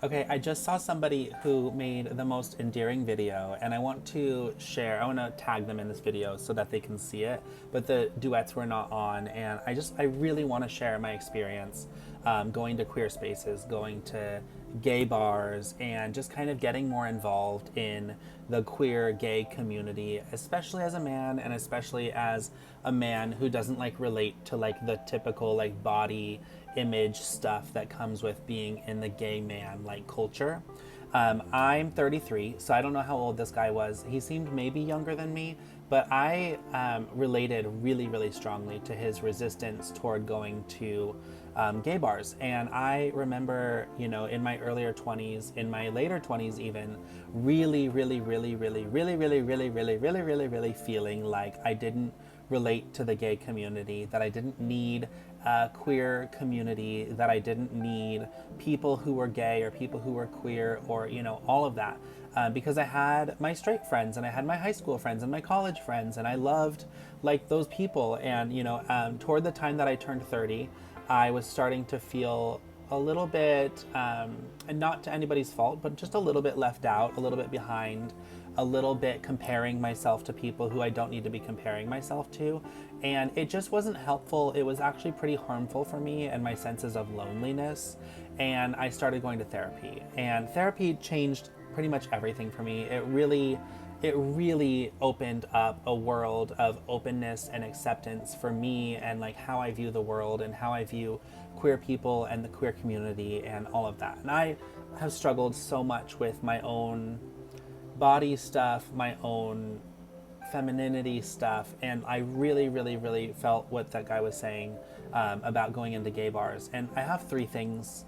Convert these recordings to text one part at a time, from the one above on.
Okay, I just saw somebody who made the most endearing video, and I want to share. I want to tag them in this video so that they can see it. But the duets were not on, and I really want to share my experience going to queer spaces, going to gay bars, and just kind of getting more involved in the queer gay community, especially as a man, and especially as a man who doesn't like relate to like the typical like body image stuff that comes with being in the gay man like culture. I'm 33, so I don't know how old this guy was. He seemed maybe younger than me, but I related really, really strongly to his resistance toward going to gay bars. And I remember, you know, in my earlier 20s, in my later 20s even, really, really, really, really, really, really, really, really, really, really, really feeling like I didn't relate to the gay community, that I didn't need a queer community, that I didn't need people who were gay or people who were queer or, you know, all of that. Because I had my straight friends and I had my high school friends and my college friends, and I loved like those people. And, you know, toward the time that I turned 30, I was starting to feel a little bit, and not to anybody's fault, but just a little bit left out, a little bit behind, a little bit comparing myself to people who I don't need to be comparing myself to. And it just wasn't helpful. It was actually pretty harmful for me and my senses of loneliness. And I started going to therapy. And therapy changed pretty much everything for me. It really opened up a world of openness and acceptance for me, and like how I view the world and how I view queer people and the queer community and all of that. And I have struggled so much with my own body stuff, my own femininity stuff, and I really, really, really felt what that guy was saying about going into gay bars. And I have three things.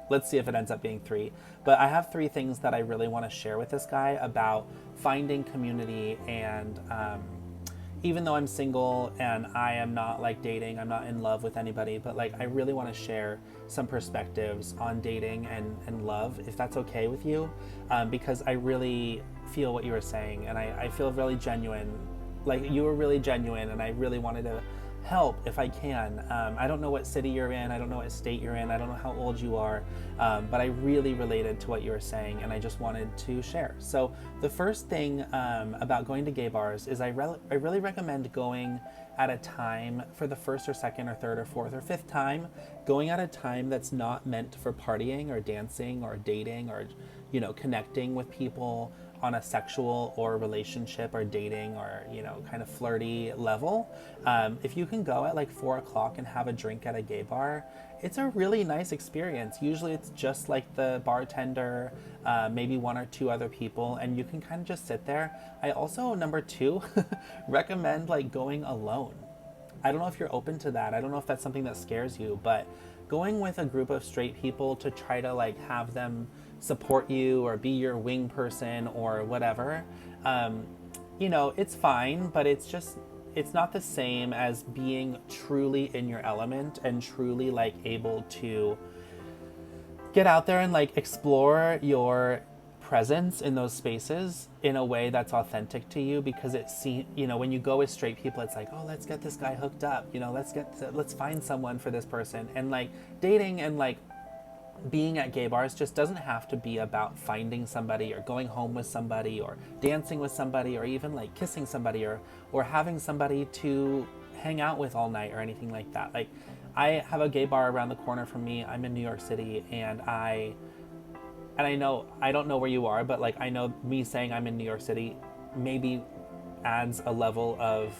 Let's see if it ends up being three. But I have three things that I really want to share with this guy about finding community. And even though I'm single and I am not like dating, I'm not in love with anybody, but like I really want to share some perspectives on dating and love, if that's okay with you, because I really feel what you were saying, and I feel really genuine. Like, you were really genuine, and I really wanted to help if I can. I don't know what city you're in, I don't know what state you're in, I don't know how old you are, but I really related to what you were saying, and I just wanted to share. So the first thing about going to gay bars is I really recommend going at a time, for the first or second or third or fourth or fifth time, going at a time that's not meant for partying or dancing or dating or, you know, connecting with people on a sexual or relationship or dating or, you know, kind of flirty level. If you can go at like 4 o'clock and have a drink at a gay bar, it's a really nice experience. Usually it's just like the bartender, maybe one or two other people, and you can kind of just sit there. I also, number two, recommend like going alone. I don't know if you're open to that. I don't know if that's something that scares you, but going with a group of straight people to try to like have them support you or be your wing person or whatever, you know, it's fine, but it's not the same as being truly in your element and truly like able to get out there and like explore your presence in those spaces in a way that's authentic to you. Because you know, when you go with straight people, it's like, oh, let's get this guy hooked up, you know, let's find someone for this person. And like dating and like being at gay bars just doesn't have to be about finding somebody or going home with somebody or dancing with somebody or even like kissing somebody or having somebody to hang out with all night or anything like that. Like, I have a gay bar around the corner from me. I'm in New York City, and I know, I don't know where you are, but like I know me saying I'm in New York City maybe adds a level of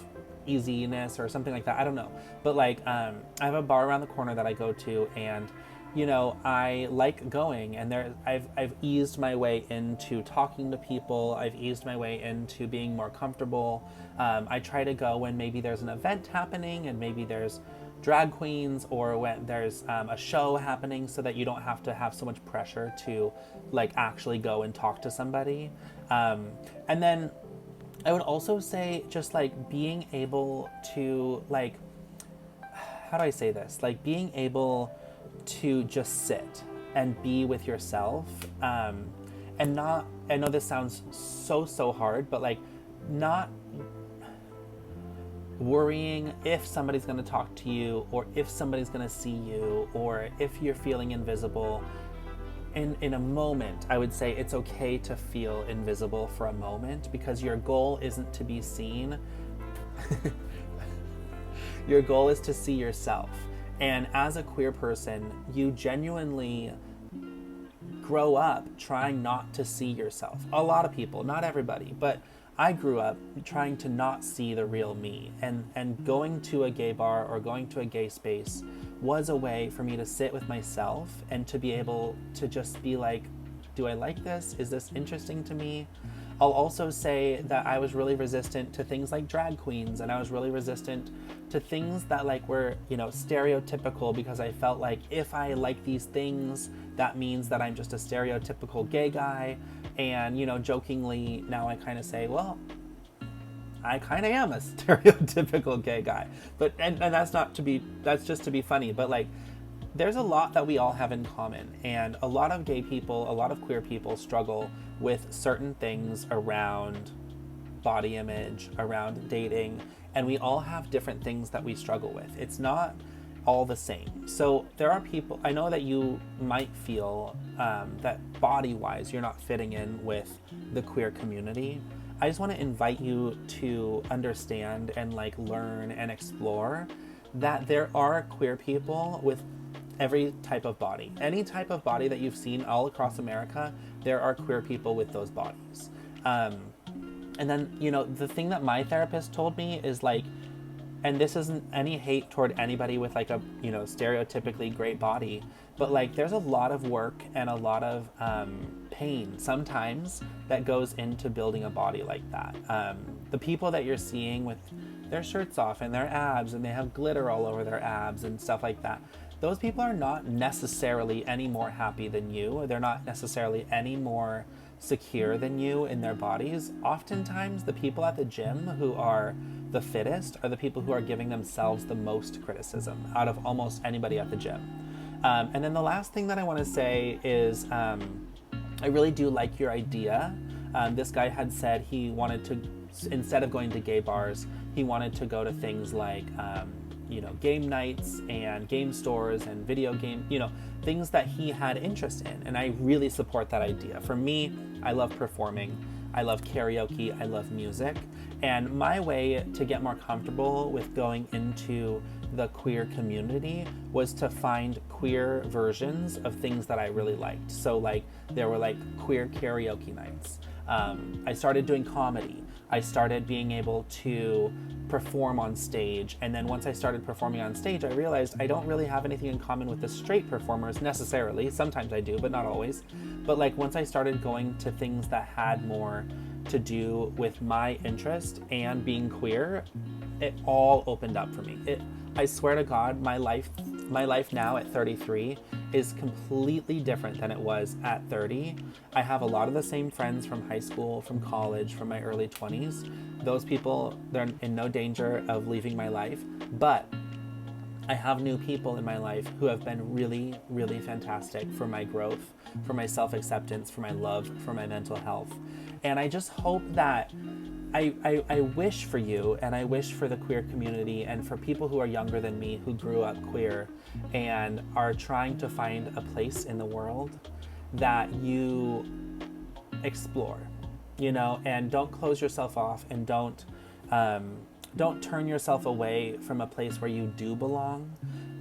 easiness or something like that. I don't know. But like I have a bar around the corner that I go to, and you know, I like going, and I've eased my way into talking to people. I've eased my way into being more comfortable. I try to go when maybe there's an event happening and maybe there's drag queens, or when there's a show happening, so that you don't have to have so much pressure to like actually go and talk to somebody. And then I would also say just like being able to like, how do I say this? Like being able to just sit and be with yourself, and not, I know this sounds so hard, but like not worrying if somebody's going to talk to you or if somebody's going to see you or if you're feeling invisible. in a moment, I would say it's okay to feel invisible for a moment, because your goal isn't to be seen. Your goal is to see yourself. And as a queer person, you genuinely grow up trying not to see yourself. A lot of people, not everybody, but I grew up trying to not see the real me. And going to a gay bar or going to a gay space was a way for me to sit with myself and to be able to just be like, do I like this? Is this interesting to me? I'll also say that I was really resistant to things like drag queens, and I was really resistant to things that like were, you know, stereotypical, because I felt like if I like these things, that means that I'm just a stereotypical gay guy. And, you know, jokingly now I kind of say, well, I kind of am a stereotypical gay guy. But, and that's just to be funny, but like, there's a lot that we all have in common, and a lot of gay people, a lot of queer people struggle with certain things around body image, around dating, and we all have different things that we struggle with. It's not all the same. So there are people, I know that you might feel that body-wise you're not fitting in with the queer community. I just want to invite you to understand and like learn and explore that there are queer people with every type of body. Any type of body that you've seen all across America, there are queer people with those bodies. And then, you know, the thing that my therapist told me is like, and this isn't any hate toward anybody with like a, you know, stereotypically great body, but like there's a lot of work and a lot of pain sometimes that goes into building a body like that. The people that you're seeing with their shirts off and their abs, and they have glitter all over their abs and stuff like that, those people are not necessarily any more happy than you. They're not necessarily any more secure than you in their bodies. Oftentimes, the people at the gym who are the fittest are the people who are giving themselves the most criticism out of almost anybody at the gym. And then the last thing that I want to say is I really do like your idea. This guy had said he wanted to, instead of going to gay bars, he wanted to go to things like you know, game nights and game stores and video game, you know, things that he had interest in. And I really support that idea. For me, I love performing. I love karaoke. I love music. And my way to get more comfortable with going into the queer community was to find queer versions of things that I really liked. So like there were like queer karaoke nights. I started doing comedy. I started being able to perform on stage. And then once I started performing on stage, I realized I don't really have anything in common with the straight performers necessarily. Sometimes I do, but not always. But like once I started going to things that had more to do with my interest and being queer, it all opened up for me. I swear to God, my life now at 33 is completely different than it was at 30. I have a lot of the same friends from high school, from college, from my early 20s. Those people, they're in no danger of leaving my life, but I have new people in my life who have been really, really fantastic for my growth, for my self-acceptance, for my love, for my mental health. And I just hope that I wish for you, and I wish for the queer community and for people who are younger than me who grew up queer and are trying to find a place in the world, that you explore, you know, and don't close yourself off, and don't turn yourself away from a place where you do belong.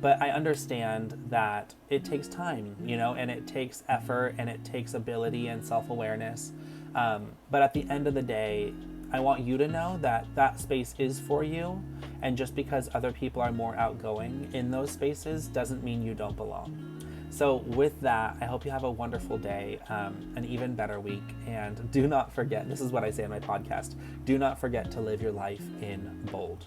But I understand that it takes time, you know, and it takes effort, and it takes ability and self-awareness. But at the end of the day, I want you to know that that space is for you. And just because other people are more outgoing in those spaces doesn't mean you don't belong. So with that, I hope you have a wonderful day, an even better week. And do not forget, this is what I say in my podcast, do not forget to live your life in bold.